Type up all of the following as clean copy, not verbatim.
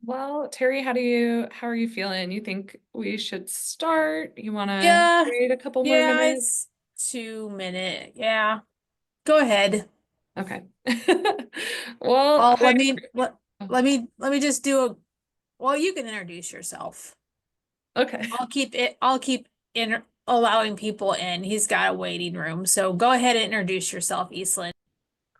Well, Terry, how are you feeling? You think we should start? You want to Yeah, wait a couple more yeah, minutes? it's 2 minute. Yeah, go ahead. Okay. Well, Well, hi. let me just do a. Well, you can introduce yourself. Okay. I'll keep in allowing people in. He's got a waiting room, so go ahead and introduce yourself, Eastland.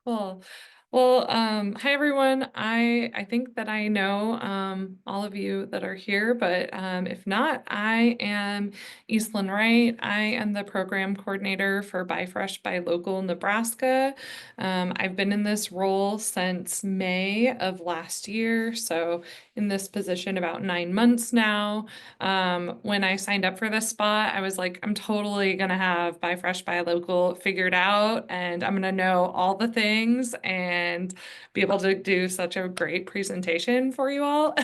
Cool. Well, hi everyone. I think that I know all of you that are here, but if not, I am Eastland Wright. I am the program coordinator for Buy Fresh, Buy Local Nebraska. I've been in this role since May of last year, so in this position about 9 months now. When I signed up for this spot, I was like, I'm totally gonna have Buy Fresh, Buy Local figured out, and I'm gonna know all the things and be able to do such a great presentation for you all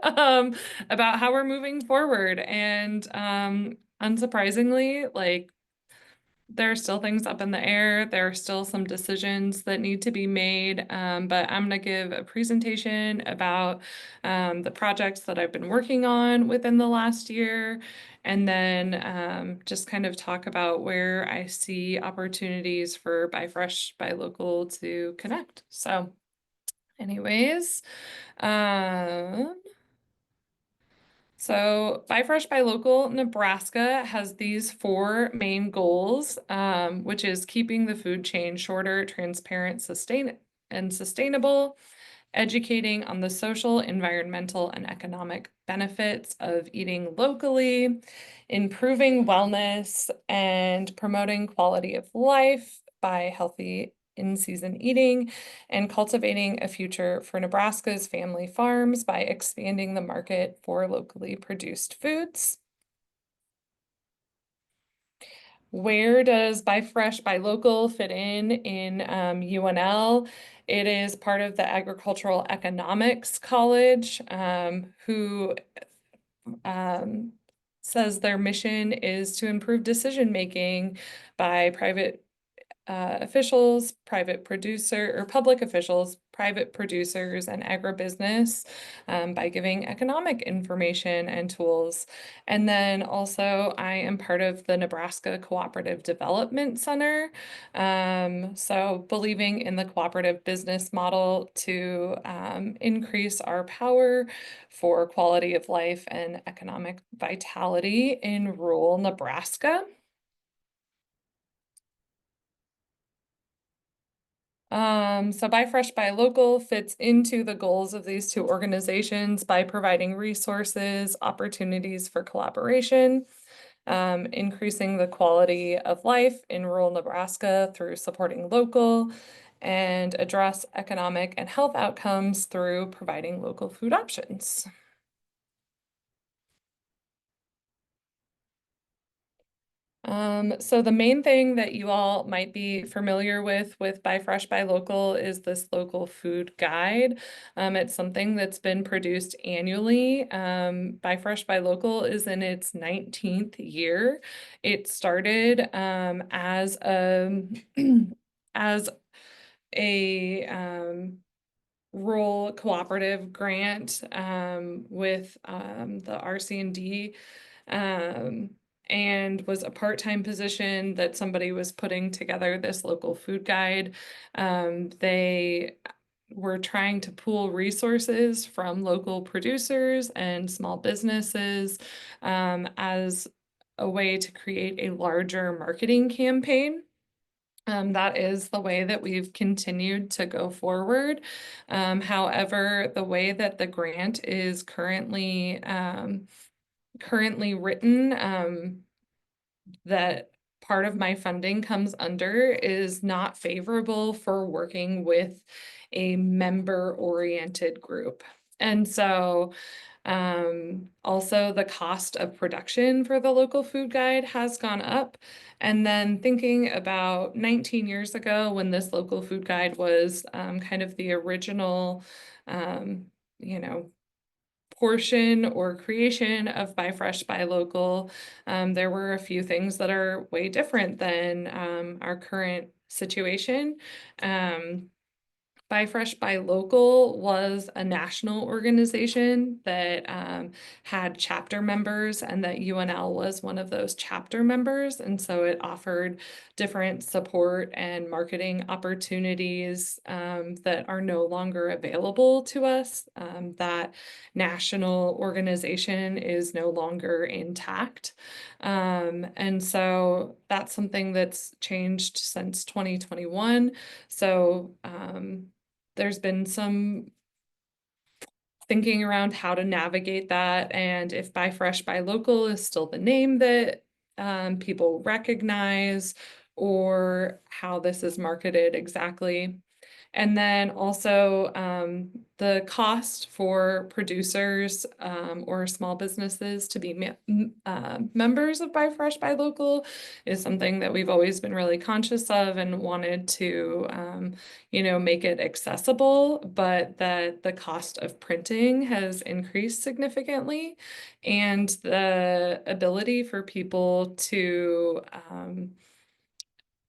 um, about how we're moving forward. And unsurprisingly, like there are still things up in the air. There are still some decisions that need to be made, but I'm going to give a presentation about the projects that I've been working on within the last year, and then just kind of talk about where I see opportunities for Buy Fresh, Buy Local to connect. So, anyways, um, so Buy Fresh, Buy Local Nebraska has these four main goals, which is keeping the food chain shorter, transparent, sustainable, educating on the social, environmental, and economic benefits of eating locally, improving wellness, and promoting quality of life by healthy in-season eating, and cultivating a future for Nebraska's family farms by expanding the market for locally produced foods. Where does Buy Fresh, Buy Local fit in UNL? It is part of the Agricultural Economics College, who um, says their mission is to improve decision making by private officials, private producer or public officials, private producers, and agribusiness by giving economic information and tools. And then also, I am part of the Nebraska Cooperative Development Center. So, believing in the cooperative business model to increase our power for quality of life and economic vitality in rural Nebraska. So Buy Fresh, Buy Local fits into the goals of these two organizations by providing resources, opportunities for collaboration, increasing the quality of life in rural Nebraska through supporting local, and address economic and health outcomes through providing local food options. So the main thing that you all might be familiar with Buy Fresh, Buy Local is this local food guide. It's something that's been produced annually. Buy Fresh, Buy Local is in its 19th year. It started as a as a rural cooperative grant with the RC&D um, and was a part-time position that somebody was putting together this local food guide. They were trying to pool resources from local producers and small businesses as a way to create a larger marketing campaign. That is the way that we've continued to go forward. However, the way that the grant is currently written, that part of my funding comes under is not favorable for working with a member-oriented group. And so also the cost of production for the local food guide has gone up. And then thinking about 19 years ago when this local food guide was kind of the original, you know, portion or creation of Buy Fresh, Buy Local, there were a few things that are way different than our current situation. Buy Fresh, Buy Local was a national organization that had chapter members, and that UNL was one of those chapter members. And so it offered different support and marketing opportunities that are no longer available to us. That national organization is no longer intact. And so that's something that's changed since 2021. So there's been some thinking around how to navigate that, and if Buy Fresh, Buy Local is still the name that people recognize, or how this is marketed exactly. And then also the cost for producers or small businesses to be members of Buy Fresh, Buy Local is something that we've always been really conscious of and wanted to, make it accessible, but that the cost of printing has increased significantly, and the ability for people to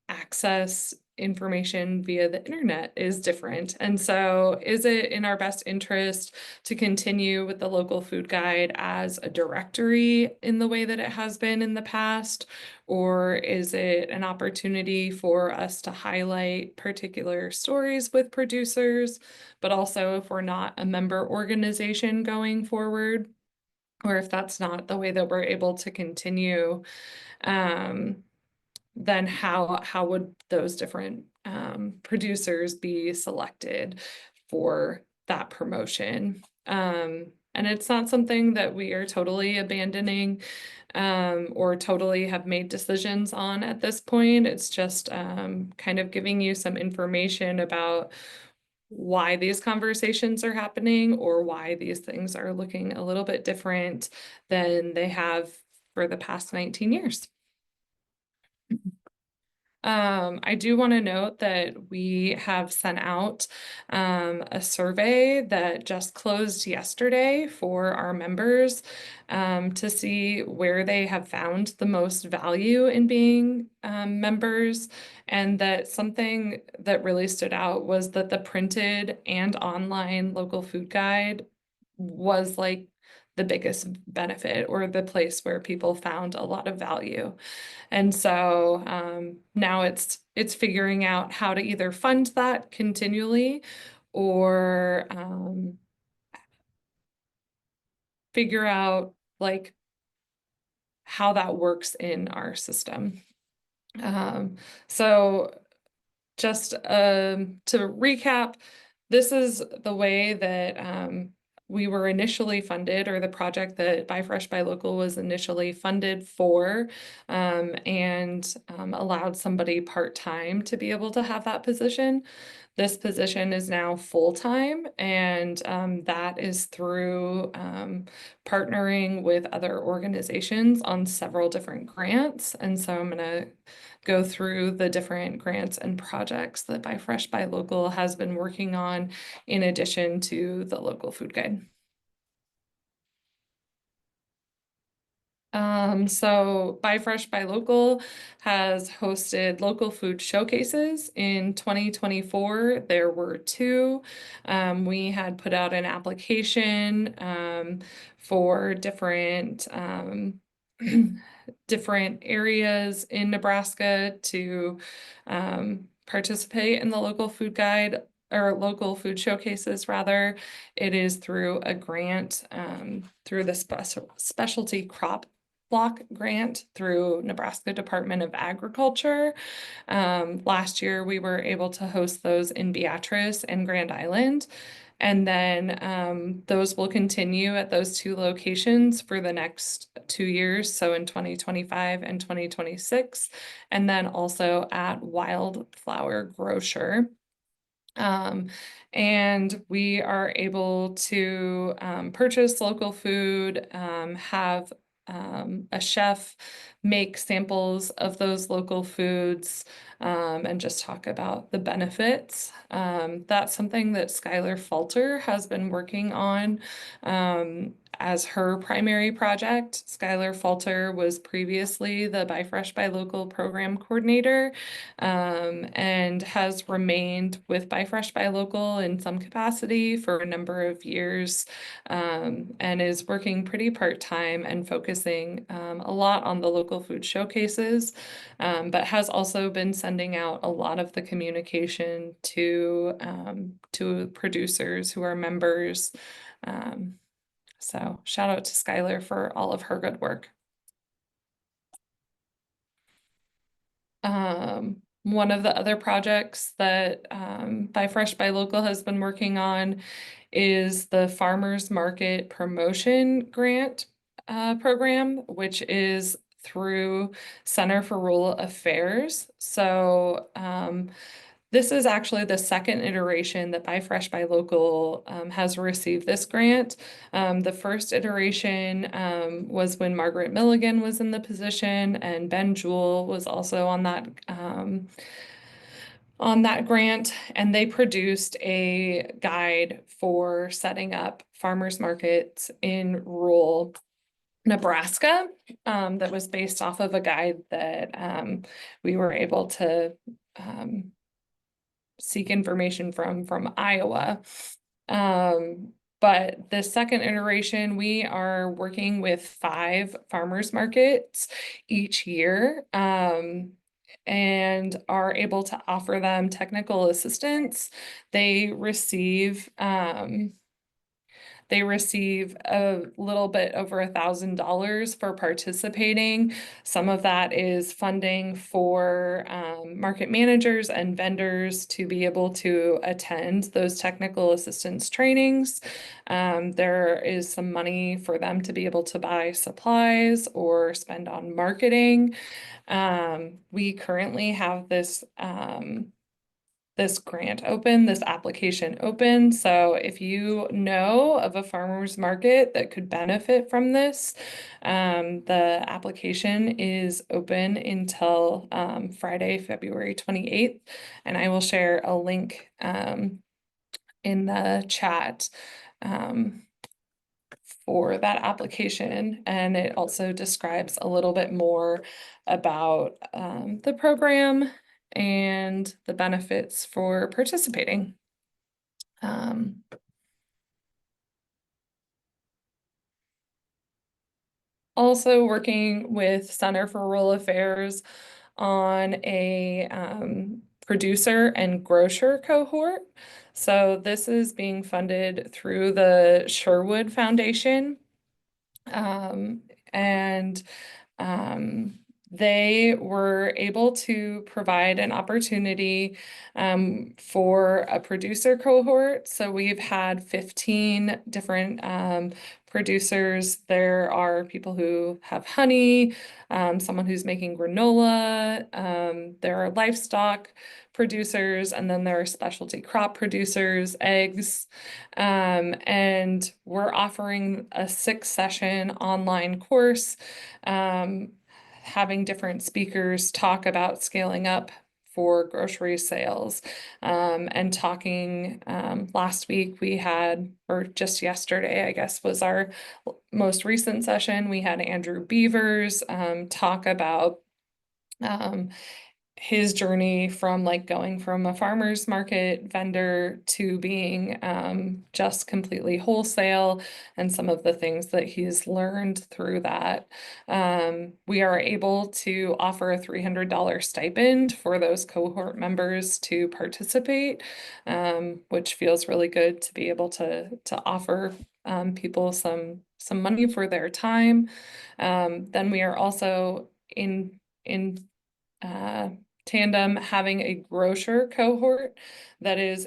access information via the internet is different. And so is it in our best interest to continue with the local food guide as a directory in the way that it has been in the past? Or is it an opportunity for us to highlight particular stories with producers, but also if we're not a member organization going forward, or if that's not the way that we're able to continue, then how would those different producers be selected for that promotion? And it's not something that we are totally abandoning or totally have made decisions on at this point. It's just kind of giving you some information about why these conversations are happening, or why these things are looking a little bit different than they have for the past 19 years. I do want to note that we have sent out a survey that just closed yesterday for our members to see where they have found the most value in being members. And that something that really stood out was that the printed and online local food guide was like the biggest benefit, or the place where people found a lot of value. And so now it's figuring out how to either fund that continually, or figure out like how that works in our system. So just to recap, this is the way that we were initially funded, or the project that Buy Fresh, Buy Local was initially funded for, and allowed somebody part-time to be able to have that position. This position is now full-time, and that is through partnering with other organizations on several different grants. And so I'm going to go through the different grants and projects that Buy Fresh, Buy Local has been working on, in addition to the local food guide. So Buy Fresh, Buy Local has hosted local food showcases in 2024. There were two. We had put out an application for different different areas in Nebraska to participate in the local food guide, or local food showcases rather. It is through a grant through the specialty crop block grant through Nebraska Department of Agriculture. Last year we were able to host those in Beatrice and Grand Island. And then those will continue at those two locations for the next 2 years, so in 2025 and 2026, and then also at Wildflower Grocer. And we are able to purchase local food, have a chef make samples of those local foods, and just talk about the benefits. That's something that Skylar Falter has been working on as her primary project. Skylar Falter was previously the Buy Fresh Buy Local program coordinator, and has remained with Buy Fresh Buy Local in some capacity for a number of years, and is working pretty part-time and focusing a lot on the local food showcases, but has also been sending out a lot of the communication to producers who are members. So shout out to Skylar for all of her good work. One of the other projects that Buy Fresh Buy Local has been working on is the Farmers Market Promotion Grant program, which is through Center for Rural Affairs. So this is actually the second iteration that Buy Fresh Buy Local has received this grant. The first iteration was when Margaret Milligan was in the position, and Ben Jewell was also on that grant, and they produced a guide for setting up farmers markets in rural Nebraska, that was based off of a guide that we were able to seek information from Iowa. But the second iteration, we are working with 5 farmers markets each year, and are able to offer them technical assistance. They receive a little bit over $1,000 for participating. Some of that is funding for market managers and vendors to be able to attend those technical assistance trainings. There is some money for them to be able to buy supplies or spend on marketing. We currently have this grant open, this application open. So if you know of a farmer's market that could benefit from this, the application is open until Friday, February 28th. And I will share a link in the chat for that application. And it also describes a little bit more about the program and the benefits for participating. Also working with Center for Rural Affairs on a producer and grocer cohort. So this is being funded through the Sherwood Foundation. And they were able to provide an opportunity for a producer cohort. So we've had 15 different producers. There are people who have honey, someone who's making granola, there are livestock producers, and then there are specialty crop producers, eggs, and we're offering a 6-session online course, having different speakers talk about scaling up for grocery sales, and talking last week we had, or just yesterday, I guess, was our most recent session. We had Andrew Beavers talk about his journey from going from a farmer's market vendor to being just completely wholesale, and some of the things that he's learned through that. We are able to offer a $300 stipend for those cohort members to participate, which feels really good to be able to offer people some money for their time. Then we are also in tandem having a grocer cohort that is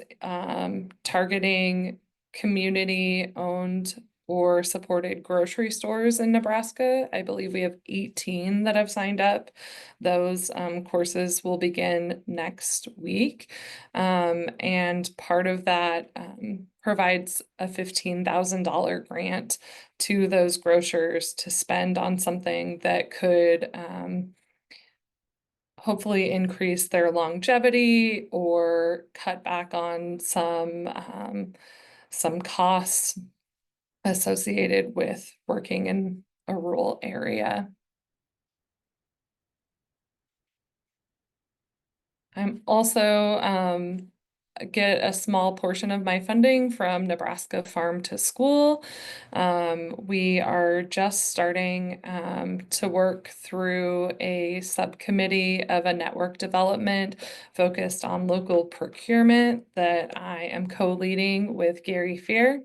targeting community-owned or supported grocery stores in Nebraska. I believe we have 18 that have signed up. Those courses will begin next week. And part of that provides a $15,000 grant to those grocers to spend on something that could hopefully increase their longevity or cut back on some costs associated with working in a rural area. I'm also get a small portion of my funding from Nebraska Farm to School. We are just starting to work through a subcommittee of a network development focused on local procurement that I am co-leading with Gary Fear.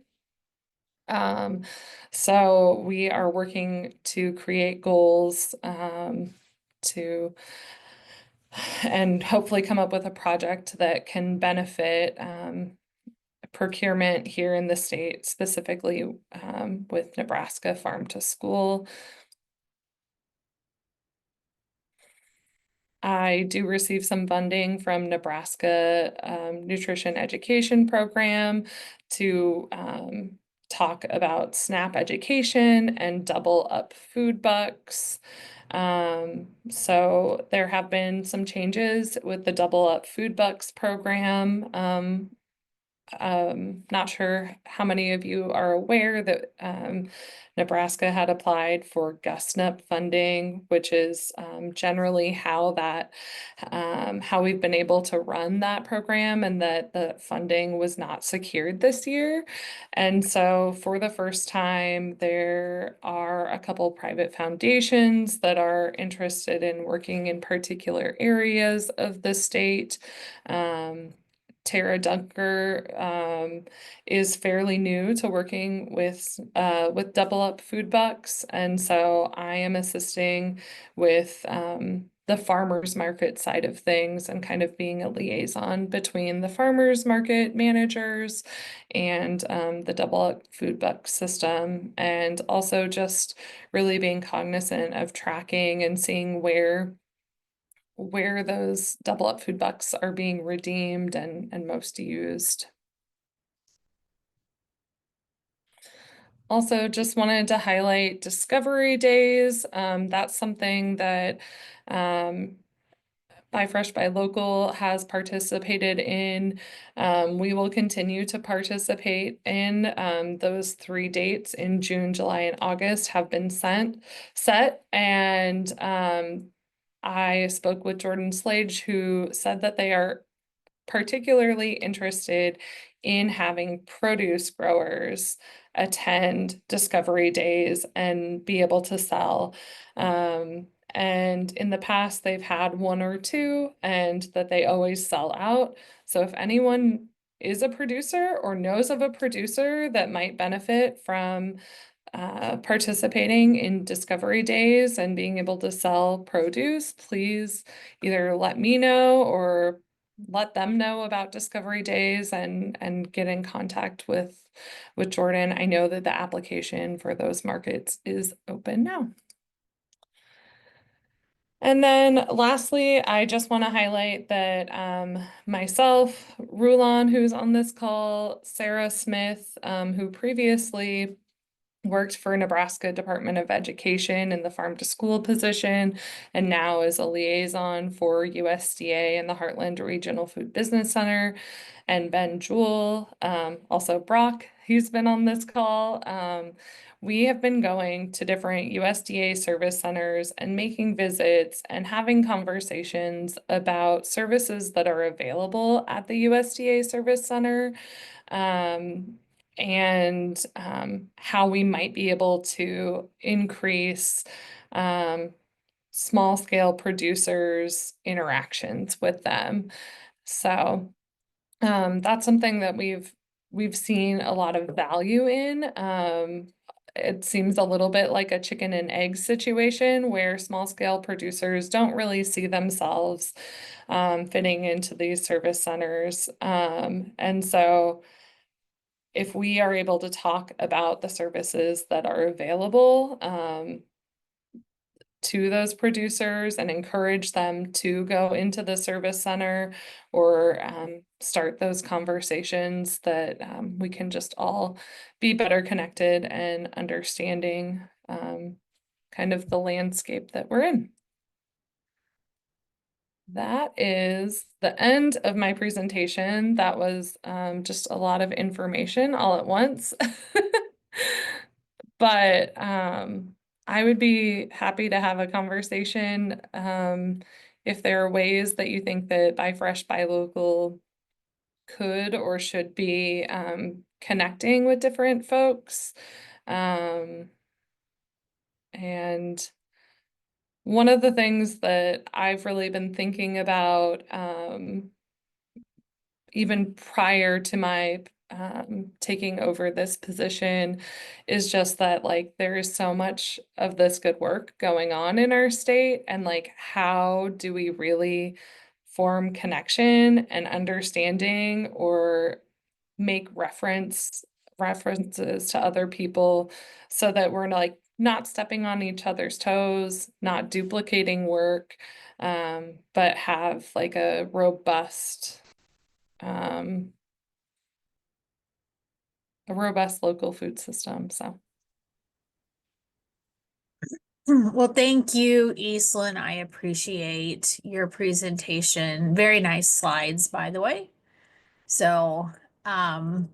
So we are working to create goals to and hopefully come up with a project that can benefit procurement here in the state, specifically with Nebraska Farm to School. I do receive some funding from Nebraska Nutrition Education Program to talk about SNAP education and double up food bucks. So there have been some changes with the double up food bucks program. Not sure how many of you are aware that Nebraska had applied for GUSNIP funding, which is generally how we've been able to run that program, and that the funding was not secured this year. And so for the first time, there are a couple private foundations that are interested in working in particular areas of the state. Tara Dunker is fairly new to working with Double Up Food Bucks, and so I am assisting with the farmers market side of things and kind of being a liaison between the farmers market managers and the Double Up Food Buck system, and also just really being cognizant of tracking and seeing where those double up food bucks are being redeemed and most used. Also, just wanted to highlight Discovery Days. That's something that Buy Fresh, Buy Local has participated in. We will continue to participate in those 3 dates in June, July, and August have been set. And I spoke with Jordan Slage, who said that they are particularly interested in having produce growers attend Discovery Days and be able to sell. And in the past, they've had 1 or 2, and that they always sell out. So if anyone is a producer or knows of a producer that might benefit from participating in Discovery Days and being able to sell produce, please either let me know or let them know about Discovery Days and get in contact with Jordan. I know that the application for those markets is open now. And then lastly, I just want to highlight that myself, Rulon, who's on this call, Sarah Smith, who previously worked for Nebraska Department of Education in the farm to school position, and now is a liaison for USDA and the Heartland Regional Food Business Center, and Ben Jewell, also Brock, who's been on this call. We have been going to different USDA service centers and making visits and having conversations about services that are available at the USDA service center. And how we might be able to increase small scale producers' interactions with them. So that's something that we've seen a lot of value in. It seems a little bit like a chicken and egg situation where small scale producers don't really see themselves fitting into these service centers. And so if we are able to talk about the services that are available to those producers and encourage them to go into the service center or start those conversations, that we can just all be better connected and understanding kind of the landscape that we're in. that is the end of my presentation. That was just a lot of information all at once. But I would be happy to have a conversation if there are ways that you think that Buy Fresh, Buy Local could or should be connecting with different folks. And one of the things that I've really been thinking about, even prior to my taking over this position, is just that like there is so much of this good work going on in our state, and like how do we really form connection and understanding or make references to other people so that we're like not stepping on each other's toes, not duplicating work, but have like um, a robust local food system. So Well, thank you, Eastland. I appreciate your presentation. Very nice slides, by the way. So, um,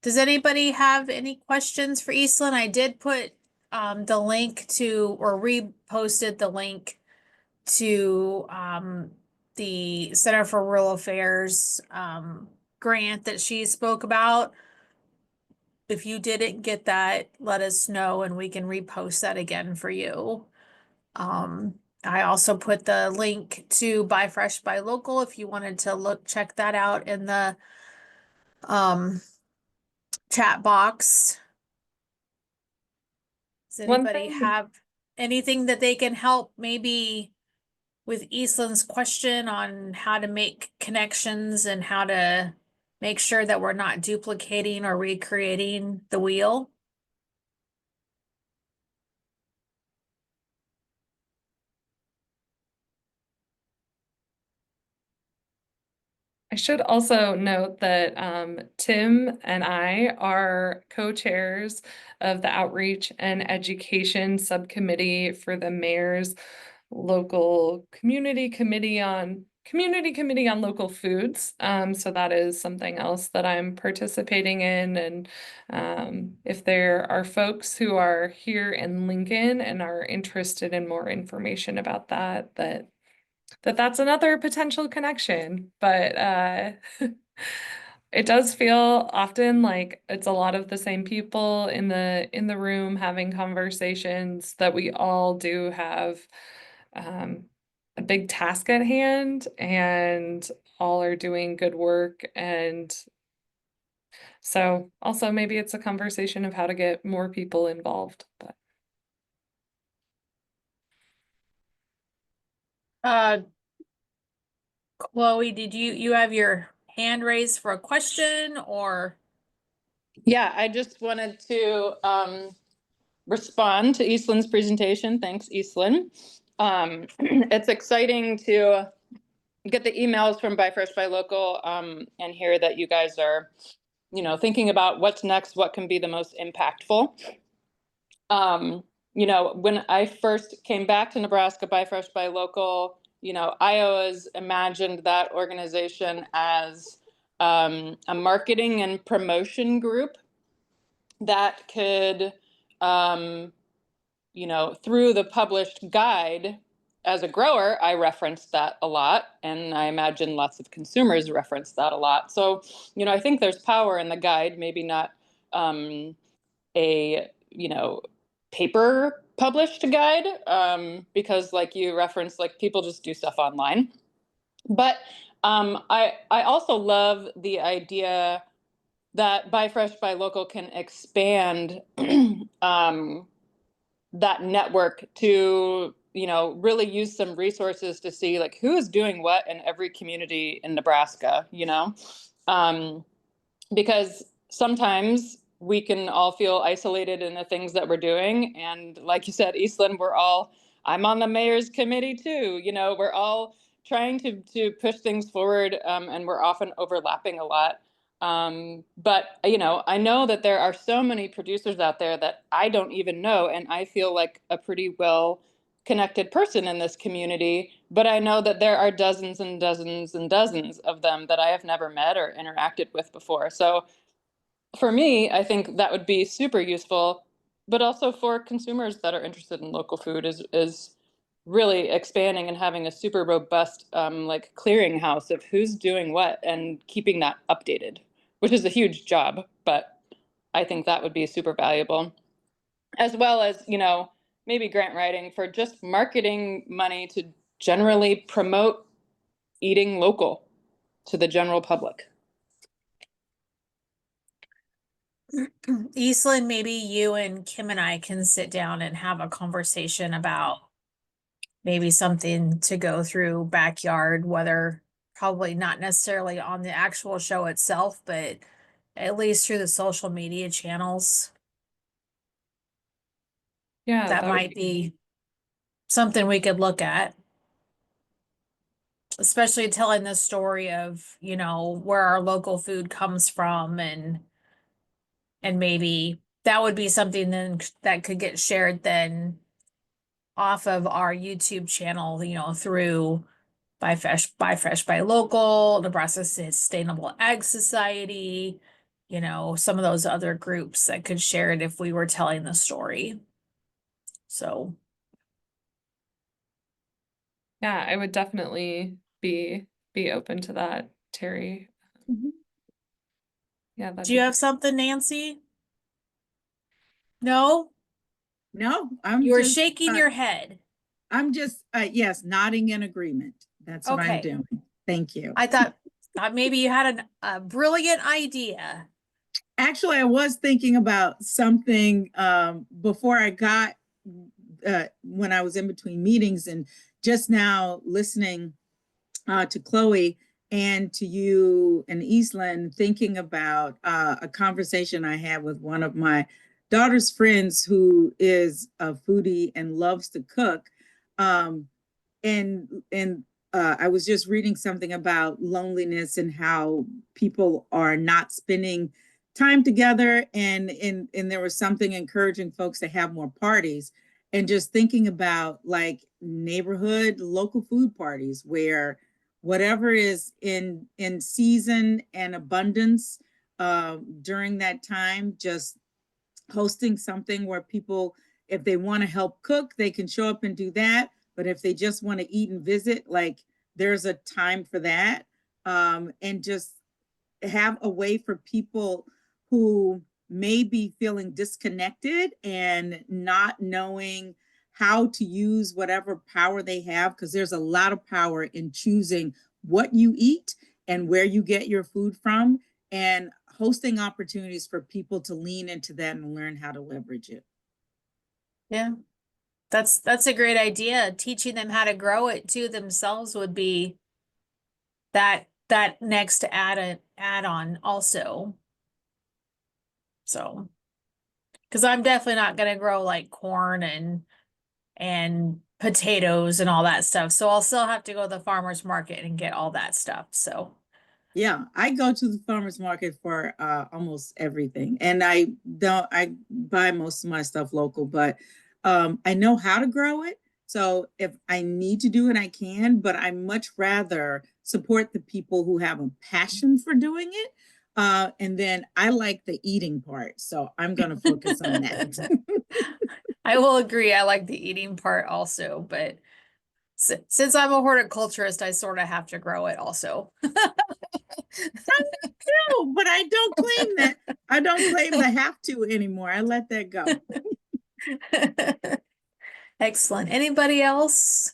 does anybody have any questions for Eastland? I did put the link to, or reposted the link to the Center for Rural Affairs grant that she spoke about. If you didn't get that, let us know and we can repost that again for you. I also put the link to Buy Fresh, Buy Local if you wanted to check that out in the um chat box. Does one anybody thing have anything that they can help maybe with Eastland's question on how to make connections and how to make sure that we're not duplicating or recreating the wheel? I should also note that Tim and I are co-chairs of the Outreach and Education Subcommittee for the Mayor's Local Community Committee on Local Foods. So that is something else that I'm participating in. And if there are folks who are here in Lincoln and are interested in more information about that, that's another potential connection. But it does feel often like it's a lot of the same people in the room having conversations, that we all do have um, a big task at hand and all are doing good work. And so also maybe it's a conversation of how to get more people involved. But Uh, Chloe, did you have your hand raised for a question or? Yeah, I just wanted to respond to Eastland's presentation. Thanks, Eastland. It's exciting to get the emails from Buy Fresh, Buy Local, and hear that you guys are, thinking about what's next, what can be the most impactful. When I first came back to Nebraska, Buy Fresh, Buy Local, I always imagined that organization as a marketing and promotion group that could, um, through the published guide, as a grower, I referenced that a lot, and I imagine lots of consumers reference that a lot. So, I think there's power in the guide, maybe not a, paper published guide, because like you referenced, like people just do stuff online. But I also love the idea that Buy Fresh, Buy Local can expand that network to, really use some resources to see like who is doing what in every community in Nebraska, um, because sometimes we can all feel isolated in the things that we're doing. And like you said, Eastland, I'm on the mayor's committee too. We're all trying to push things forward, and we're often overlapping a lot. But I know that there are so many producers out there that I don't even know, and I feel like a pretty well connected person in this community. but I know that there are dozens and dozens and dozens of them that I have never met or interacted with before. So for me, I think that would be super useful, but also for consumers that are interested in local food is really expanding and having a super robust like clearinghouse of who's doing what and keeping that updated, which is a huge job, but I think that would be super valuable. As well as, maybe grant writing for just marketing money to generally promote eating local to the general public. Eastland, maybe you and Kim and I can sit down and have a conversation about maybe something to go through backyard, whether probably not necessarily on the actual show itself, but at least through the social media channels. Yeah, That that would might be something we could look at. Especially telling the story of, where our local food comes from and maybe that would be something then that could get shared then off of our YouTube channel, through Buy Fresh, Buy Local, Nebraska Sustainable Ag Society, some of those other groups that could share it if we were telling the story. So, yeah, I would definitely be open to that, Terry. Yeah, that'd do you be have something, Nancy? No? No, You were shaking your head. I'm just, yes, nodding in agreement. That's what I'm Okay. doing. Thank you. I thought maybe you had a brilliant idea. Actually, I was thinking about something before I got, when I was in between meetings, and just now listening to Chloe and to you and Eastland, thinking about a conversation I had with one of my daughter's friends who is a foodie and loves to cook. Um, and I was just reading something about loneliness and how people are not spending time together, and there was something encouraging folks to have more parties, and just thinking about like neighborhood local food parties where whatever is in season and abundance during that time, just hosting something where people, if they want to help cook, they can show up and do that. But if they just want to eat and visit, like there's a time for that. And just have a way for people who may be feeling disconnected and not knowing how to use whatever power they have, because there's a lot of power in choosing what you eat and where you get your food from, and hosting opportunities for people to lean into that and learn how to leverage it. Yeah. That's a great idea. Teaching them how to grow it too themselves would be that next add on also. So, because I'm definitely not gonna grow like corn and potatoes and all that stuff. So I'll still have to go to the farmer's market and get all that stuff. So, Yeah, I go to the farmers market for almost everything, and I buy most of my stuff local, but I know how to grow it. So if I need to do it, I can, but I much rather support the people who have a passion for doing it. And then I like the eating part, so I'm going to focus on that. I will agree. I like the eating part also, but since I'm a horticulturist, I sort of have to grow it also. No, but I don't claim that. I don't claim the have to anymore. I let that go. Excellent. Anybody else?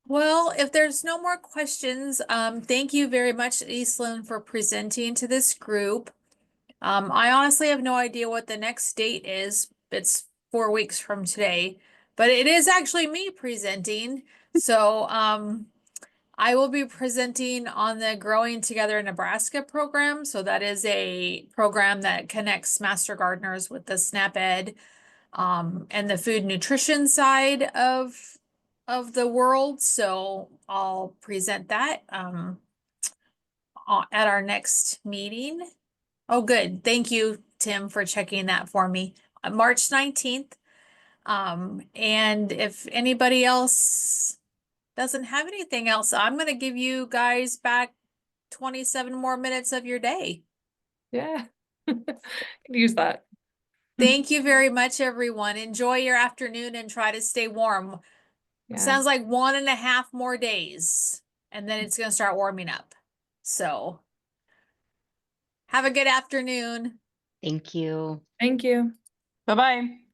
Well, if there's no more questions, thank you very much, Eastland, for presenting to this group. I honestly have no idea what the next date is. It's 4 weeks from today, but it is actually me presenting. So, I will be presenting on the Growing Together in Nebraska program. So that is a program that connects master gardeners with the SNAP Ed and the food nutrition side of the world. So I'll present that at our next meeting. Oh, good. Thank you, Tim, for checking that for me. March 19th. And if anybody else doesn't have anything else, I'm gonna give you guys back 27 more minutes of your day. Yeah. Could use that. Thank you very much, everyone. Enjoy your afternoon and try to stay warm. Yeah. Sounds like 1.5 more days, and then it's gonna start warming up. So have a good afternoon. Thank you. Thank you. Bye-bye.